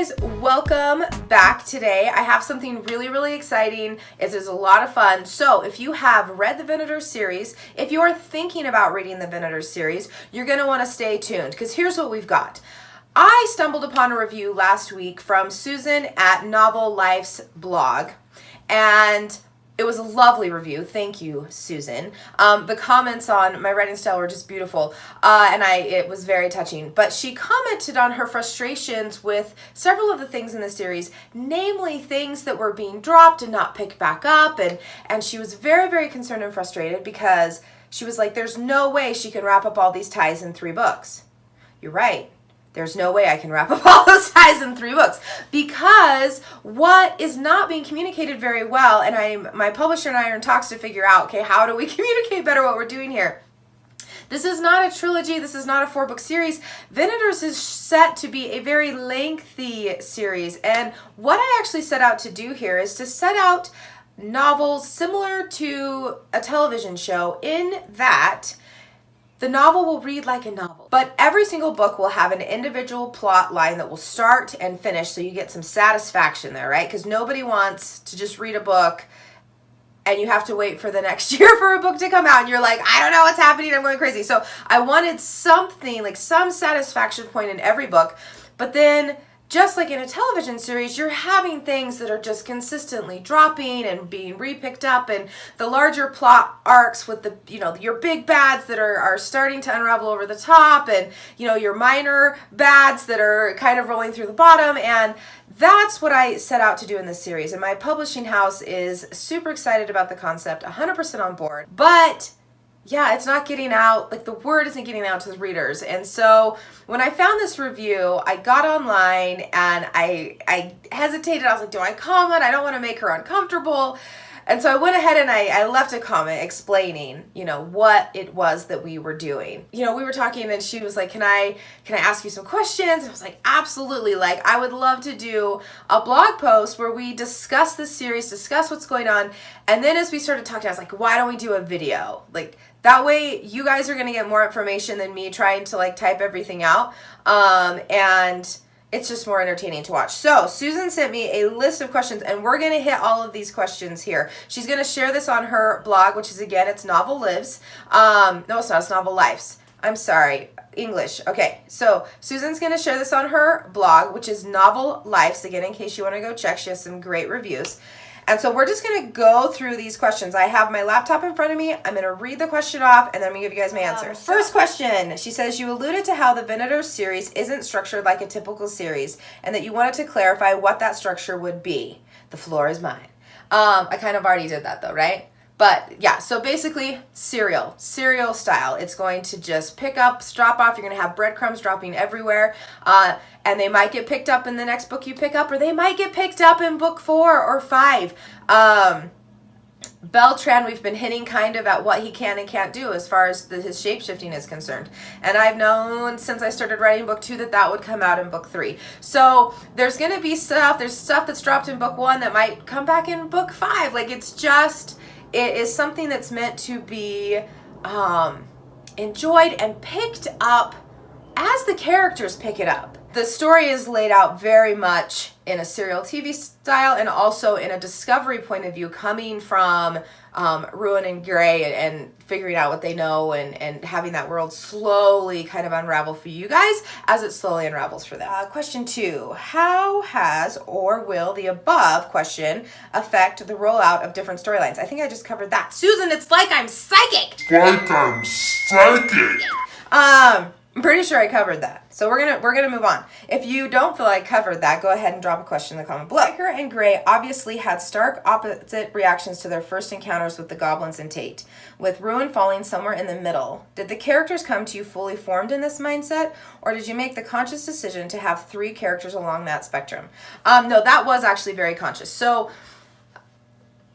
guys, welcome back today. I have something really exciting. It is a lot of fun. So if you have read the Venators series, if you are thinking about reading the Venators series, you're going to want to stay tuned because here's what we've got. I stumbled upon a review last week from Susan at NovelLives blog, and it was a lovely review. Thank you, Susan. The comments on my writing style were just beautiful, and it was very touching. But she commented on her frustrations with several of the things in the series, namely things that were being dropped and not picked back up, and she was very concerned and frustrated because she was like, there's no way she can wrap up all these ties in 3 books. You're right. There's no way I can wrap up all those ties in 3 books because what is not being communicated very well, and my publisher and I are in talks to figure out, okay, how do we communicate better what we're doing here? This is not a trilogy. This is not a 4-book series. Venators is set to be a very lengthy series, and what I actually set out to do here is to set out novels similar to a television show in that the novel will read like a novel, but every single book will have an individual plot line that will start and finish, so you get some satisfaction there, right? Because nobody wants to just read a book and you have to wait for the next year for a book to come out and you're like, I don't know what's happening, I'm going crazy. So I wanted something, like some satisfaction point in every book, but then just like in a television series, you're having things that are just consistently dropping and being re-picked up, and the larger plot arcs with the, your big bads that are starting to unravel over the top, and, your minor bads that are kind of rolling through the bottom, and that's what I set out to do in this series. And my publishing house is super excited about the concept, 100% on board, but yeah, it's not getting out, like the word isn't getting out to the readers. And so when I found this review, I got online and I hesitated. I was like, do I comment? I don't want to make her uncomfortable. And so I went ahead and I left a comment explaining, what it was that we were doing. We were talking and she was like, can I ask you some questions? And I was like, absolutely. Like, I would love to do a blog post where we discuss this series, discuss what's going on. And then as we started talking, I was like, why don't we do a video? Like, that way you guys are going to get more information than me trying to type everything out. And it's just more entertaining to watch. So Susan sent me a list of questions, and we're going to hit all of these questions here. She's going to share this on her blog, which is, again, it's NovelLives. No, it's not. It's NovelLives. I'm sorry. English. Okay, so Susan's going to share this on her blog, which is NovelLives. Again, in case you want to go check, she has some great reviews. And so we're just going to go through these questions. I have my laptop in front of me. I'm going to read the question off, and then I'm going to give you guys my answers. First question. She says, you alluded to how the Venators series isn't structured like a typical series, and that you wanted to clarify what that structure would be. The floor is mine. I kind of already did that, though, right? But yeah, so basically serial style. It's going to just pick up, drop off. You're going to have breadcrumbs dropping everywhere. And they might get picked up in the next book you pick up, or they might get picked up in book 4 or 5. Beltran, we've been hinting kind of at what he can and can't do as far as his shape-shifting is concerned. And I've known since I started writing book 2 that would come out in book 3. So there's going to be there's stuff that's dropped in book 1 that might come back in book 5. Like, it is something that's meant to be enjoyed and picked up as the characters pick it up. The story is laid out very much in a serial TV style and also in a discovery point of view, coming from Ruin and Gray and figuring out what they know and having that world slowly kind of unravel for you guys as it slowly unravels for them. Question 2, how has or will the above question affect the rollout of different storylines? I think I just covered that. Susan, it's like I'm psychic! I'm pretty sure I covered that. So we're gonna move on. If you don't feel I covered that, go ahead and drop a question in the comment below. Riker and Gray obviously had stark opposite reactions to their first encounters with the goblins and Tate, with Ruin falling somewhere in the middle. Did the characters come to you fully formed in this mindset, or did you make the conscious decision to have 3 characters along that spectrum? No, that was actually very conscious. So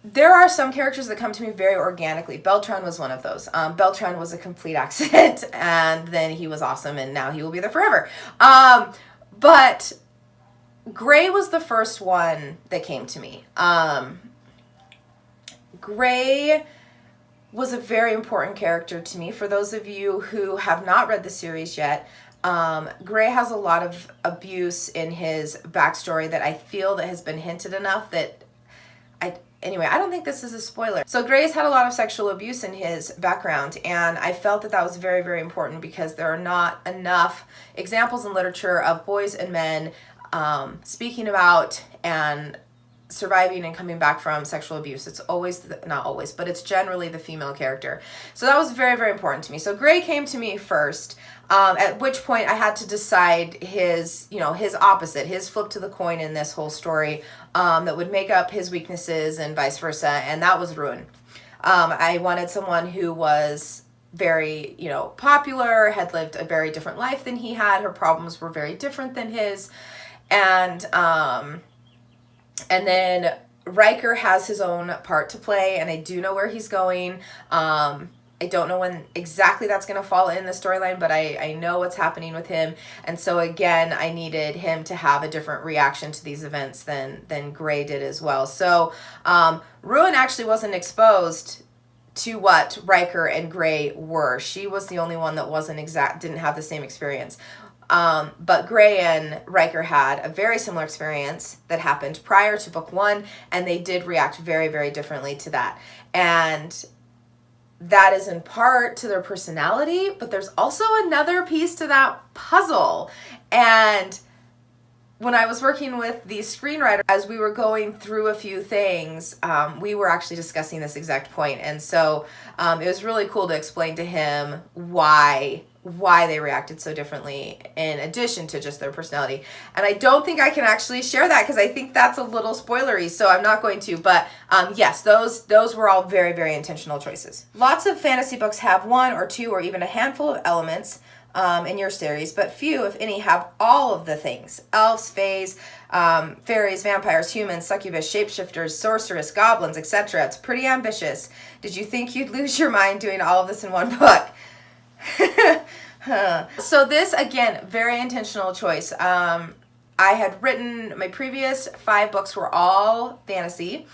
there are some characters that come to me very organically. Beltran was one of those. Beltran was a complete accident, and then he was awesome, and now he will be there forever. But Gray was the first one that came to me. Gray was a very important character to me. For those of you who have not read the series yet, Gray has a lot of abuse in his backstory that I feel that has been hinted enough that anyway, I don't think this is a spoiler. So Gray's had a lot of sexual abuse in his background, and I felt that that was very, very important because there are not enough examples in literature of boys and men speaking about and surviving and coming back from sexual abuse. It's always, not always, but it's generally the female character. So that was very, very important to me. So Gray came to me first, at which point I had to decide his opposite, his flip to the coin in this whole story, that would make up his weaknesses and vice versa, and that was Ruin. I wanted someone who was very, popular, had lived a very different life than he had. Her problems were very different than his, and then Riker has his own part to play, and I do know where he's going. I don't know when exactly that's going to fall in the storyline, but I know what's happening with him. And so again, I needed him to have a different reaction to these events than Gray did as well. So Ruin actually wasn't exposed to what Riker and Gray were. She was the only one that didn't have the same experience. But Gray and Riker had a very similar experience that happened prior to book 1, and they did react very, very differently to that. And that is in part to their personality, but there's also another piece to that puzzle. And when I was working with the screenwriter, as we were going through a few things, we were actually discussing this exact point. And so it was really cool to explain to him why they reacted so differently in addition to just their personality. And I don't think I can actually share that because I think that's a little spoilery, so I'm not going to. But yes, those were all very, very intentional choices. Lots of fantasy books have one or two or even a handful of elements in your series, but few, if any, have all of the things. Elves, fays, fairies, vampires, humans, succubus, shapeshifters, sorceress, goblins, etc. It's pretty ambitious. Did you think you'd lose your mind doing all of this in one book? So this, again, very intentional choice. I had written, my previous 5 books were all fantasy,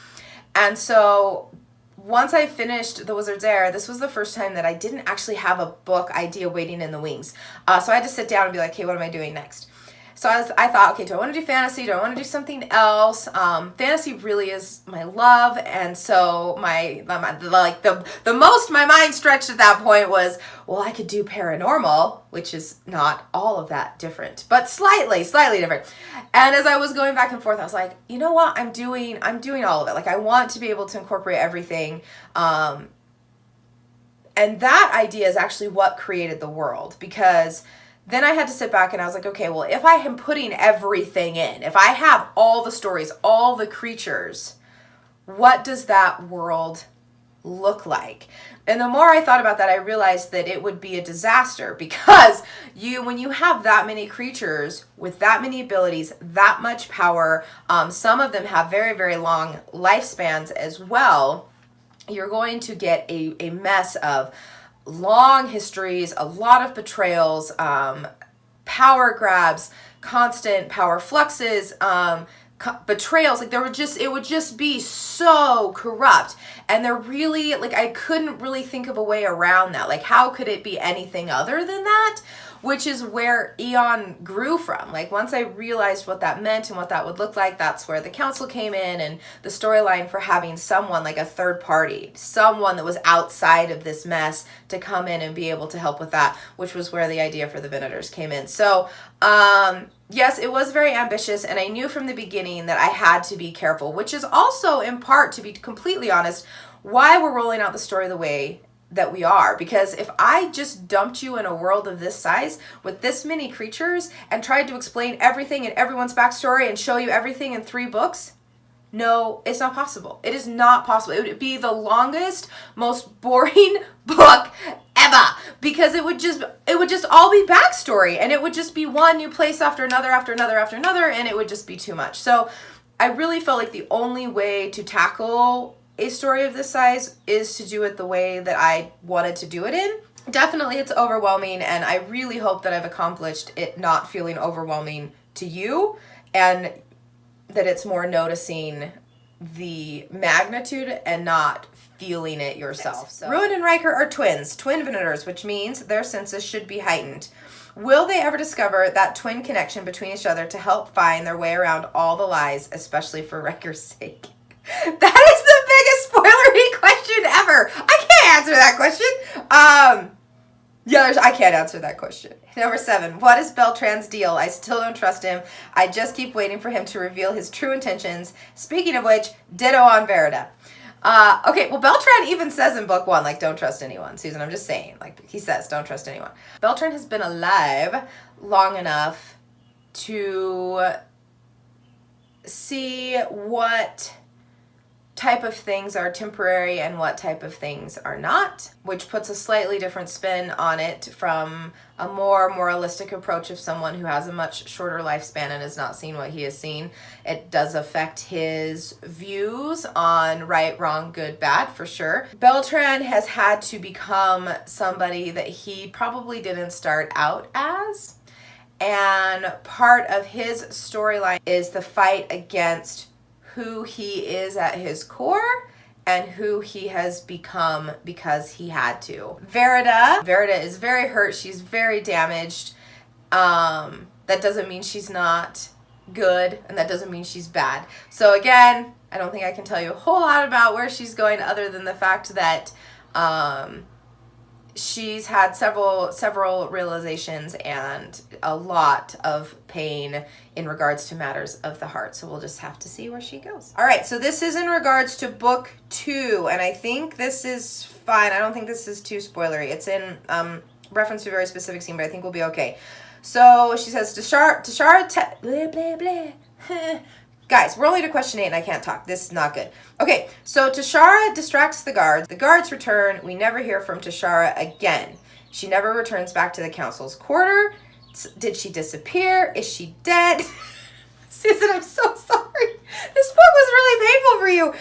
and so once I finished The Wizard's Heir, this was the first time that I didn't actually have a book idea waiting in the wings. So I had to sit down and be like, okay, what am I doing next? So I thought, okay, do I want to do fantasy? Do I want to do something else? Fantasy really is my love, and so the most my mind stretched at that point was, well, I could do paranormal, which is not all of that different, but slightly different. And as I was going back and forth, I was like, you know what? I'm doing all of it. Like, I want to be able to incorporate everything. And that idea is actually what created the world, because then I had to sit back and I was like, okay, well, if I am putting everything in, if I have all the stories, all the creatures, what does that world look like? And the more I thought about that, I realized that it would be a disaster, because when you have that many creatures with that many abilities, that much power, some of them have very, very long lifespans as well, you're going to get a mess of long histories, a lot of betrayals, power grabs, constant power fluxes, betrayals. Like, it would just be so corrupt. And they're really, like, I couldn't really think of a way around that. Like, how could it be anything other than that? Which is where Eon grew from. Like, once I realized what that meant and what that would look like, that's where the council came in, and the storyline for having someone like a third party, someone that was outside of this mess, to come in and be able to help with that, which was where the idea for the Venators came in. So, yes, it was very ambitious, and I knew from the beginning that I had to be careful, which is also in part, to be completely honest, why we're rolling out the story the way that we are. Because if I just dumped you in a world of this size with this many creatures and tried to explain everything and everyone's backstory and show you everything in 3 books, no, it's not possible. It is not possible. It would be the longest, most boring book ever, because it would just all be backstory, and it would just be one new place after another, and it would just be too much. So I really felt like the only way to tackle a story of this size is to do it the way that I wanted to do it in. Definitely it's overwhelming, and I really hope that I've accomplished it not feeling overwhelming to you, and that it's more noticing the magnitude and not feeling it yourself. So. Ruin and Riker are twins, twin Venators, which means their senses should be heightened. Will they ever discover that twin connection between each other to help find their way around all the lies, especially for Riker's sake? That is the biggest spoilery question ever. I can't answer that question. I can't answer that question. Number 7, what is Beltran's deal? I still don't trust him. I just keep waiting for him to reveal his true intentions. Speaking of which, ditto on Verita. Okay, well, Beltran even says in book 1, like, don't trust anyone. Susan, I'm just saying, like, he says, don't trust anyone. Beltran has been alive long enough to see what type of things are temporary and what type of things are not, which puts a slightly different spin on it from a more moralistic approach of someone who has a much shorter lifespan and has not seen what he has seen. It does affect his views on right, wrong, good, bad, for sure. Beltran has had to become somebody that he probably didn't start out as, and part of his storyline is the fight against who he is at his core and who he has become because he had to. Verita is very hurt. She's very damaged. That doesn't mean she's not good, and that doesn't mean she's bad. So again, I don't think I can tell you a whole lot about where she's going other than the fact that she's had several realizations and a lot of pain in regards to matters of the heart. So we'll just have to see where she goes. All right, so this is in regards to book 2, and I think this is fine. I don't think this is too spoilery. It's in reference to a very specific scene, but I think we'll be okay. So she says, Tashara blah, blah, blah. Guys, we're only to question 8 and I can't talk. This is not good. Okay, so Tashara distracts the guards. The guards return. We never hear from Tashara again. She never returns back to the council's quarter. Did she disappear? Is she dead? Susan, I'm so sorry. This book was really painful for you.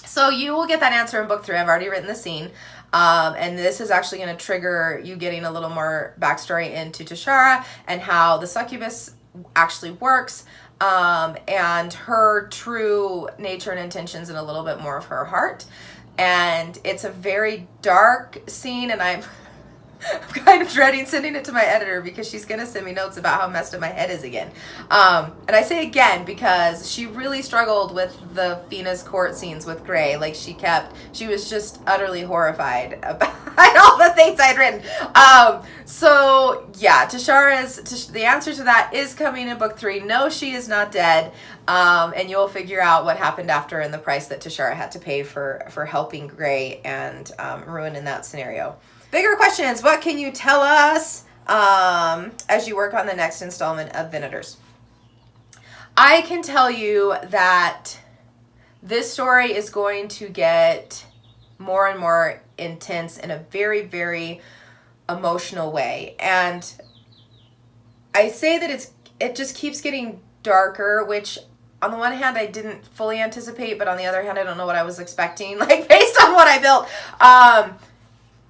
So you will get that answer in book 3. I've already written the scene. And this is actually going to trigger you getting a little more backstory into Tashara and how the succubus actually works, and her true nature and intentions, and a little bit more of her heart. And it's a very dark scene, and I'm kind of dreading sending it to my editor because she's going to send me notes about how messed up my head is again. And I say again because she really struggled with the Fina's court scenes with Gray. Like, she was just utterly horrified about all the things I'd written. So yeah, the answer to that is coming in book 3. No, she is not dead. And you'll figure out what happened after and the price that Tashara had to pay for helping Gray and Ruin in that scenario. Bigger questions. What can you tell us as you work on the next installment of Venators? I can tell you that this story is going to get more and more intense in a very, very emotional way. And I say that it just keeps getting darker, which on the one hand I didn't fully anticipate, but on the other hand I don't know what I was expecting, like based on what I built.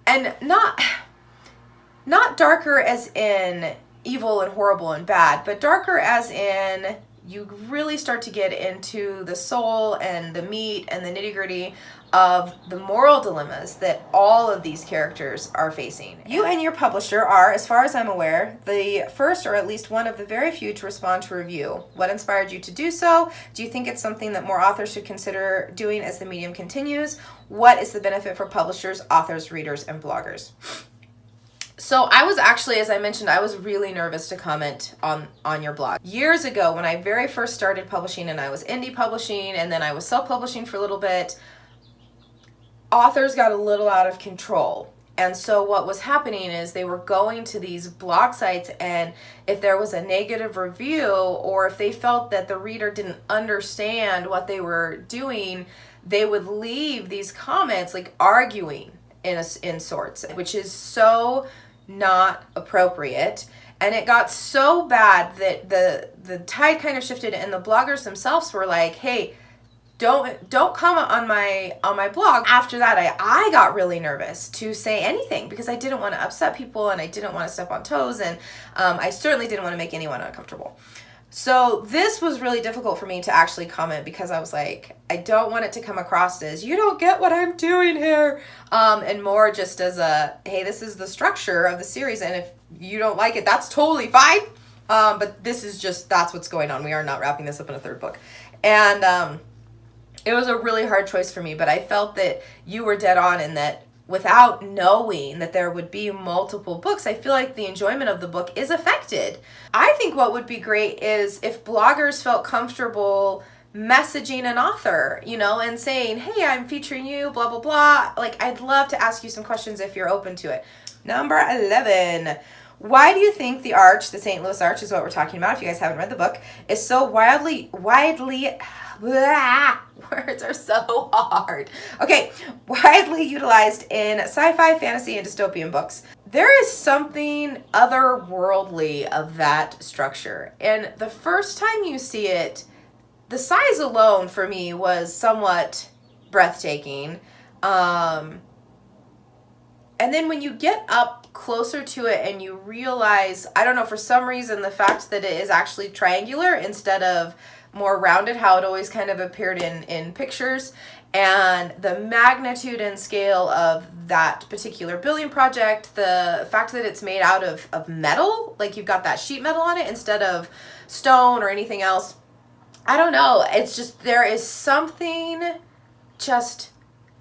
And not darker as in evil and horrible and bad, but darker as in you really start to get into the soul and the meat and the nitty-gritty of the moral dilemmas that all of these characters are facing. You and your publisher are, as far as I'm aware, the first or at least one of the very few to respond to review. What inspired you to do so? Do you think it's something that more authors should consider doing as the medium continues? What is the benefit for publishers, authors, readers, and bloggers? So I was actually, as I mentioned, I was really nervous to comment on your blog. Years ago, when I very first started publishing, and I was indie publishing, and then I was self-publishing for a little bit, authors got a little out of control. And so what was happening is they were going to these blog sites, and if there was a negative review, or if they felt that the reader didn't understand what they were doing, they would leave these comments like arguing in sorts, which is so not appropriate. And it got so bad that the tide kind of shifted, and the bloggers themselves were like, hey, don't comment on my blog. After that, I got really nervous to say anything because I didn't want to upset people, and I didn't want to step on toes, and I certainly didn't want to make anyone uncomfortable. So this was really difficult for me to actually comment because I was like, I don't want it to come across as, you don't get what I'm doing here. And more just as a, hey, this is the structure of the series, and if you don't like it, that's totally fine. But this is just, that's what's going on. We are not wrapping this up in a third book. And it was a really hard choice for me, but I felt that you were dead on in that without knowing that there would be multiple books, I feel like the enjoyment of the book is affected. I think what would be great is if bloggers felt comfortable messaging an author, you know, and saying, hey, I'm featuring you, blah, blah, blah. Like, I'd love to ask you some questions if you're open to it. Number 11. Why do you think the Arch, the St. Louis Arch is what we're talking about, if you guys haven't read the book, is so widely, words are so hard. Okay, widely utilized in sci-fi, fantasy, and dystopian books? There is something otherworldly of that structure. And the first time you see it, the size alone for me was somewhat breathtaking. And then when you get up closer to it and you realize, I don't know, for some reason, the fact that it is actually triangular instead of more rounded, how it always kind of appeared in pictures, and the magnitude and scale of that particular building project, the fact that it's made out of metal, like you've got that sheet metal on it instead of stone or anything else. I don't know. It's just, there is something just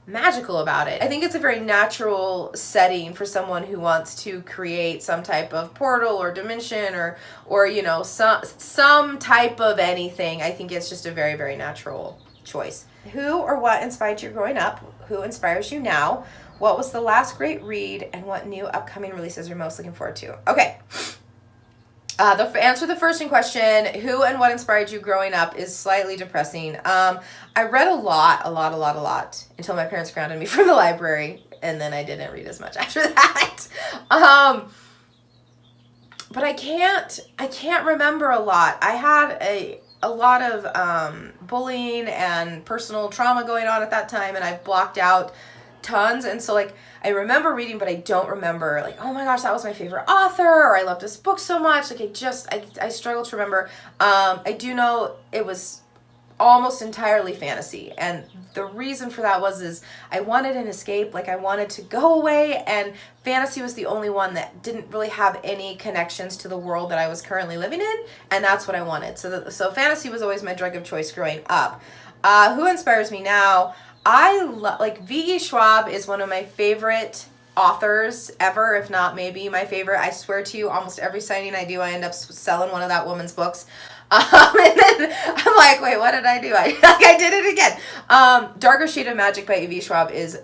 magical about it. I think it's a very natural setting for someone who wants to create some type of portal or dimension or you know, some type of anything. I think it's just a very, very natural choice. Who or what inspired you growing up? Who inspires you now? What was the last great read, and what new upcoming releases are you most looking forward to? Okay. Answer the first question, who and what inspired you growing up, is slightly depressing. I read a lot, until my parents grounded me from the library, and then I didn't read as much after that. But I can't remember a lot. I had a lot of bullying and personal trauma going on at that time, and I've blocked out tons, and so like I remember reading, but I don't remember like, oh my gosh, that was my favorite author, or I love this book so much. Like I struggle to remember. I do know it was almost entirely fantasy, and the reason for that is I wanted an escape. Like I wanted to go away, and fantasy was the only one that didn't really have any connections to the world that I was currently living in, and that's what I wanted. So fantasy was always my drug of choice growing up. Who inspires me now? I like V.E. Schwab is one of my favorite authors ever, if not maybe my favorite. I swear to you, almost every signing I do, I end up selling one of that woman's books. And then I'm like, wait, what did I do? I did it again. Darker Shade of Magic by V.E. Schwab is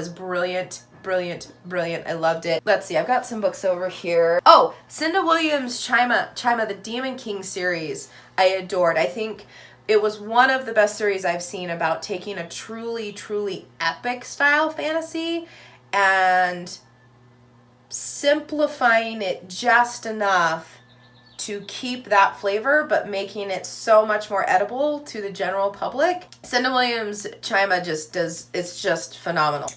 brilliant. I loved it. Let's see, I've got some books over here. Oh, Cinda Williams' Chima, the Demon King series, I adored. I think it was one of the best series I've seen about taking a truly epic style fantasy and simplifying it just enough to keep that flavor, but making it so much more edible to the general public. Cinda Williams' Chima it's just phenomenal.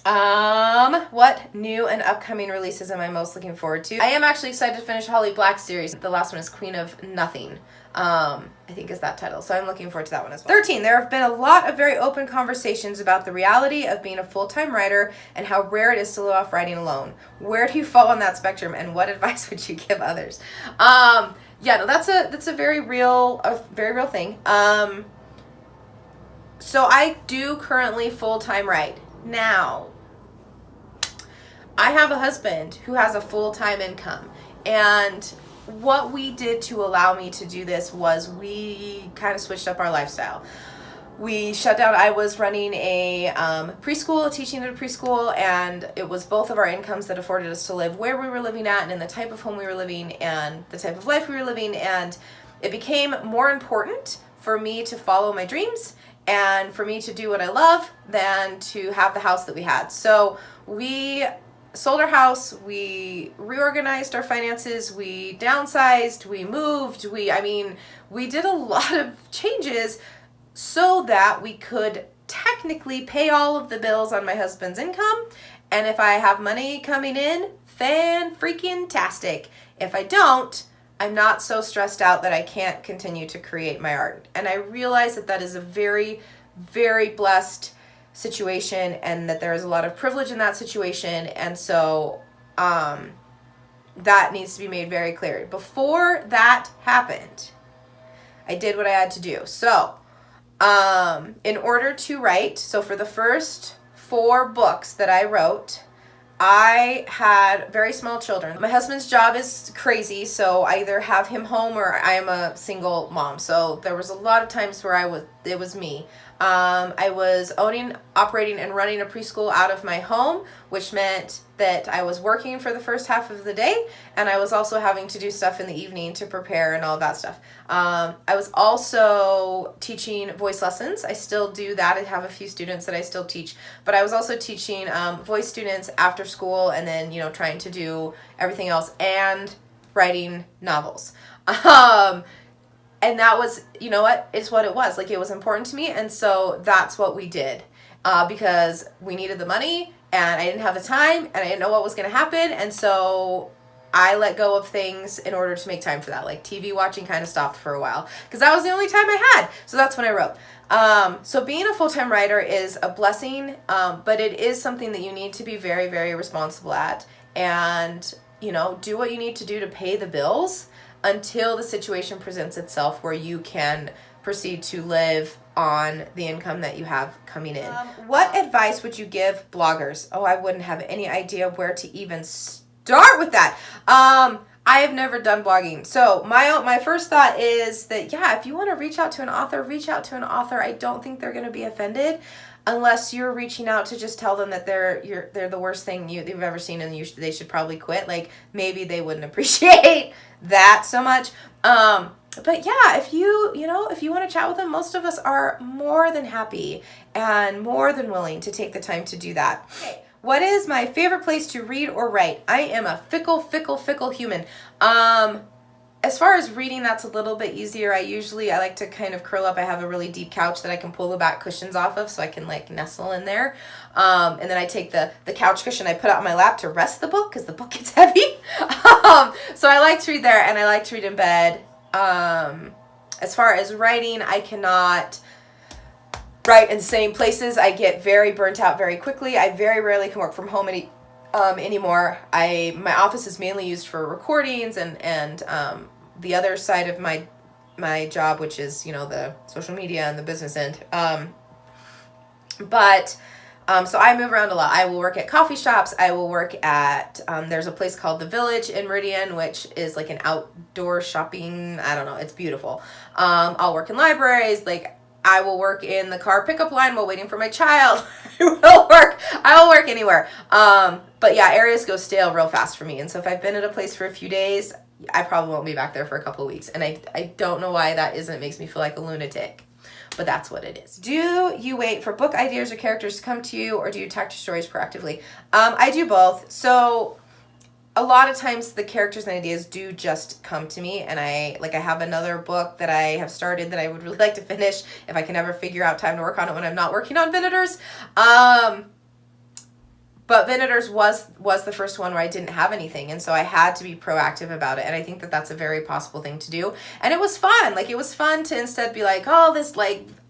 What new and upcoming releases am I most looking forward to? I am actually excited to finish Holly Black's series. The last one is Queen of Nothing. I think is that title. So I'm looking forward to that one as well. 13, there have been a lot of very open conversations about the reality of being a full-time writer and how rare it is to live off writing alone. Where do you fall on that spectrum, and what advice would you give others? Yeah, no, that's a very real thing. So I do currently full-time write. Now, I have a husband who has a full-time income, and what we did to allow me to do this was we kind of switched up our lifestyle. We shut down. I was running a preschool, teaching at a preschool, and it was both of our incomes that afforded us to live where we were living at and in the type of home we were living and the type of life we were living. And it became more important for me to follow my dreams and for me to do what I love than to have the house that we had. So we sold our house, we reorganized our finances, we downsized, we moved, we did a lot of changes so that we could technically pay all of the bills on my husband's income. And if I have money coming in, fan-freaking-tastic. If I don't, I'm not so stressed out that I can't continue to create my art. And I realize that that is a very, very blessed situation, and that there is a lot of privilege in that situation. And so that needs to be made very clear. Before that happened, I did what I had to do. So in order to write, so for the first 4 books that I wrote, I had very small children. My husband's job is crazy, so I either have him home or I am a single mom. So there was a lot of times where it was me. I was owning, operating, and running a preschool out of my home, which meant that I was working for the first half of the day, and I was also having to do stuff in the evening to prepare and all of that stuff. I was also teaching voice lessons. I still do that. I have a few students that I still teach, but I was also teaching voice students after school, and then, trying to do everything else and writing novels. And that was, it's what it was. Like, it was important to me, and so that's what we did. Because we needed the money, and I didn't have the time, and I didn't know what was going to happen, and so I let go of things in order to make time for that. Like, TV watching kind of stopped for a while, because that was the only time I had, so that's when I wrote. So being a full-time writer is a blessing, but it is something that you need to be very, very responsible at, and, do what you need to do to pay the bills until the situation presents itself where you can proceed to live on the income that you have coming in. What advice would you give bloggers? Oh, I wouldn't have any idea where to even start with that. I have never done blogging. So my first thought is that, if you want to reach out to an author, reach out to an author. I don't think they're going to be offended, unless you're reaching out to just tell them that they're the worst thing you've ever seen, and they should probably quit. Like, maybe they wouldn't appreciate that so much. But if you want to chat with them, most of us are more than happy and more than willing to take the time to do that. Okay. What is my favorite place to read or write? I am a fickle human. As far as reading, that's a little bit easier. I like to kind of curl up. I have a really deep couch that I can pull the back cushions off of, so I can nestle in there. And then I take the couch cushion, I put it on my lap to rest the book, because the book gets heavy. So I like to read there, and I like to read in bed. As far as writing, I cannot write in the same places. I get very burnt out very quickly. I very rarely can work from home anymore. My office is mainly used for recordings and the other side of my job, which is the social media and the business end. So I move around a lot. I will work at coffee shops. I will work at, there's a place called The Village in Meridian, which is like an outdoor shopping. I don't know. It's beautiful. I'll work in libraries. I will work in the car pickup line while waiting for my child. I will work anywhere. But areas go stale real fast for me. And so if I've been at a place for a few days, I probably won't be back there for a couple of weeks. And I don't know why that makes me feel like a lunatic. But that's what it is. Do you wait for book ideas or characters to come to you, or do you attack your stories proactively? I do both. So a lot of times the characters and ideas do just come to me, and I have another book that I have started that I would really like to finish if I can ever figure out time to work on it when I'm not working on Venators. But Venators was the first one where I didn't have anything, and so I had to be proactive about it, and I think that that's a very possible thing to do. And it was fun. It was fun to instead be like, oh, this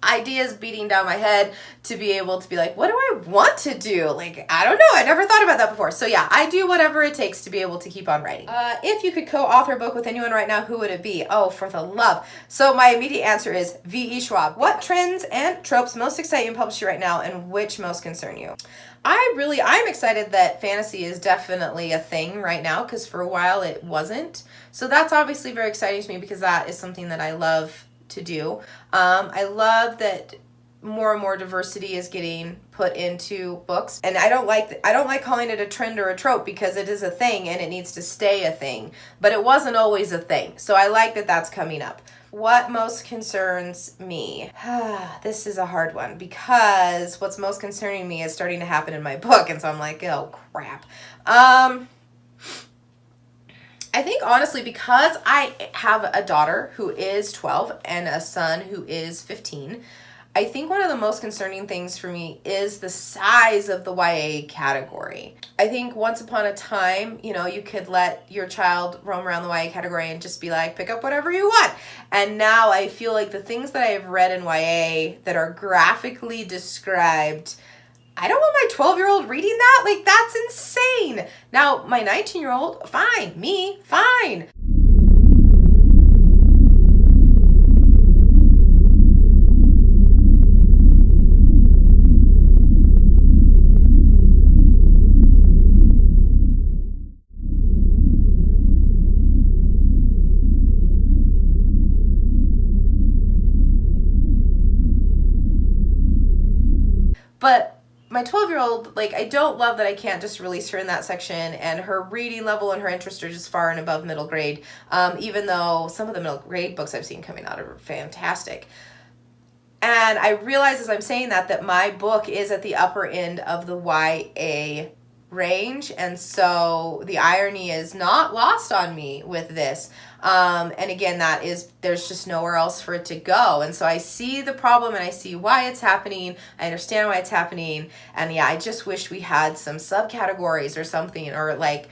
ideas beating down my head, to be able to be like, what do I want to do? I don't know. I never thought about that before. So I do whatever it takes to be able to keep on writing. If you could co-author a book with anyone right now, who would it be? Oh, for the love. So my immediate answer is V.E. Schwab. What trends and tropes most excite you in publishing right now, and which most concern you? I'm excited that fantasy is definitely a thing right now, because for a while it wasn't. So that's obviously very exciting to me, because that is something that I love to do. I love that more and more diversity is getting put into books, and I don't like calling it a trend or a trope, because it is a thing and it needs to stay a thing, but it wasn't always a thing. So I like that that's coming up. What most concerns me? This is a hard one, because what's most concerning me is starting to happen in my book, and so I'm like, oh crap. I think honestly, because I have a daughter who is 12 and a son who is 15, I think one of the most concerning things for me is the size of the YA category. I think once upon a time, you know, you could let your child roam around the YA category and just be like, pick up whatever you want. And now I feel like the things that I have read in YA that are graphically described, I don't want my 12-year-old reading that. Like, that's insane. Now, my 19-year-old, fine. Me, fine. But my 12-year-old, like, I don't love that I can't just release her in that section, and her reading level and her interest are just far and above middle grade, even though some of the middle grade books I've seen coming out are fantastic. And I realize as I'm saying that my book is at the upper end of the YA range, and so the irony is not lost on me with this. And again, that is, there's just nowhere else for it to go. And so I see the problem and I see why it's happening. I understand why it's happening. And yeah, I just wish we had some subcategories or something, or like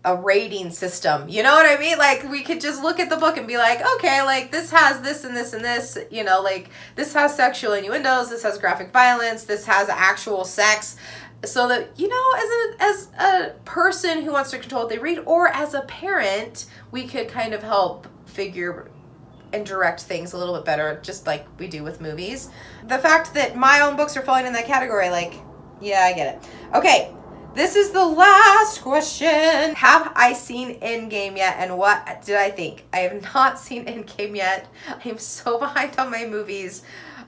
a rating system. You know what I mean? Like, we could just look at the book and be like, okay, like, this has this and this and this, you know, like, this has sexual innuendos, this has graphic violence, this has actual sex. So that, you know, as a person who wants to control what they read, or as a parent, we could kind of help figure and direct things a little bit better, just like we do with movies. The fact that my own books are falling in that category, like, yeah, I get it. Okay, this is the last question. Have I seen Endgame yet, and what did I think? I have not seen Endgame yet. I'm so behind on my movies.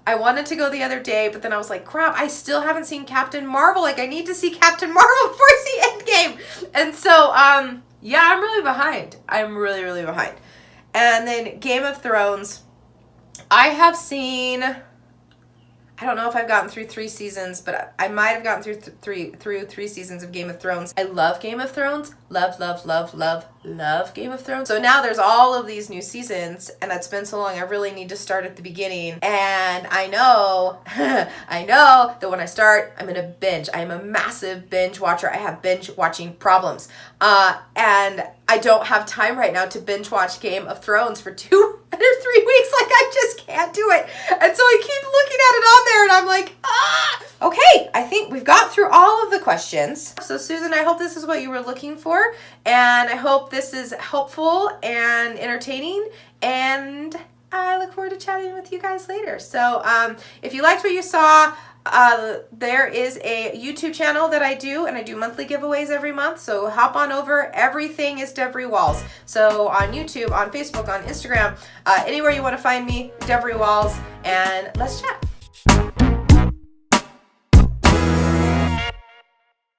I wanted to go the other day, but then I was like, crap, I still haven't seen Captain Marvel. Like, I need to see Captain Marvel before I see Endgame. And so, yeah, I'm really behind. I'm really, really behind. And then Game of Thrones, I have seen, I don't know if I've gotten through 3 seasons, but I might have gotten through three seasons of Game of Thrones. I love Game of Thrones. Love Game of Thrones. So now there's all of these new seasons, and it's been so long, I really need to start at the beginning. And I know, I know that when I start, I'm gonna binge. I'm a massive binge watcher. I have binge watching problems. And I don't have time right now to binge watch Game of Thrones for 2 or 3 weeks. Like, I just can't do it. And so I keep looking at it on there, and I'm like, ah! Okay, I think we've got through all of the questions. So Susan, I hope this is what you were looking for, and I hope this is helpful and entertaining, and I look forward to chatting with you guys later. So if you liked what you saw, there is a YouTube channel that I do, and I do monthly giveaways every month, so hop on over. Everything is Devery Walls. So on YouTube, on Facebook, on Instagram, anywhere you want to find me, Devery Walls, and let's chat.